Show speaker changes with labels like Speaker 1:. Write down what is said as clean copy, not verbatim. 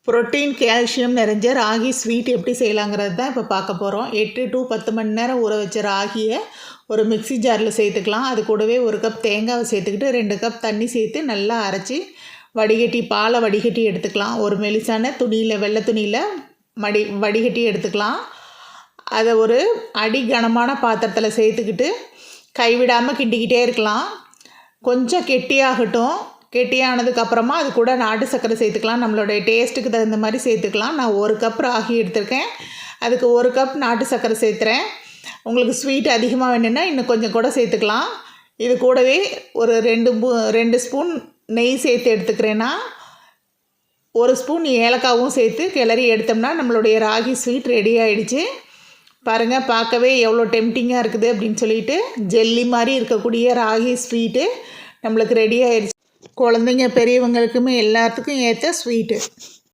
Speaker 1: Protein calcium நிறைஞ்ச ragi sweet எப்படி செய்யலாங்கிறது தான் இப்போ பார்க்க போகிறோம். 8 to 10 மணி நேரம் ஊற வச்ச ராகியை ஒரு மிக்ஸி ஜாரில் சேர்த்துக்கலாம். அது கூடவே 1 கப் தேங்காவை சேர்த்துக்கிட்டு 2 கப் தண்ணி சேர்த்து நல்லா அரைச்சி பாலை வடிகட்டி எடுத்துக்கலாம். ஒரு மெலிசான துணியில், வெள்ளை துணியில் வடிகட்டி எடுத்துக்கலாம். அதை ஒரு அடி கனமான பாத்திரத்தில் சேர்த்துக்கிட்டு கைவிடாமல் கிண்டிக்கிட்டே இருக்கலாம். கொஞ்சம் கெட்டியாகட்டும். கெட்டியானதுக்கப்புறமா அது கூட நாட்டு சர்க்கரை சேர்த்துக்கலாம். நம்மளுடைய டேஸ்ட்டுக்கு தகுந்த மாதிரி சேர்த்துக்கலாம். நான் 1 கப் ராகி எடுத்திருக்கேன். அதுக்கு 1 கப் நாட்டு சர்க்கரை சேர்த்துறேன். உங்களுக்கு ஸ்வீட் அதிகமாக வேணும்னா இன்னும் கொஞ்சம் கூட சேர்த்துக்கலாம். இது கூடவே ஒரு 2 ஸ்பூன் நெய் சேர்த்து எடுத்துக்கிறேன்னா 1 ஸ்பூன் ஏலக்காவும் சேர்த்து கிளறி எடுத்தோம்னா நம்மளுடைய ராகி ஸ்வீட் ரெடி ஆகிடுச்சு. பாருங்கள், பார்க்கவே எவ்வளோ டெம்டிங்காக இருக்குது அப்படின்னு சொல்லிட்டு ஜெல்லி மாதிரி இருக்கக்கூடிய ராகி ஸ்வீட்டு நம்மளுக்கு ரெடி ஆகிடுச்சு. குழந்தைங்க பெரியவங்களுக்குமே எல்லாத்துக்கும் ஏற்ற ஸ்வீட்டு.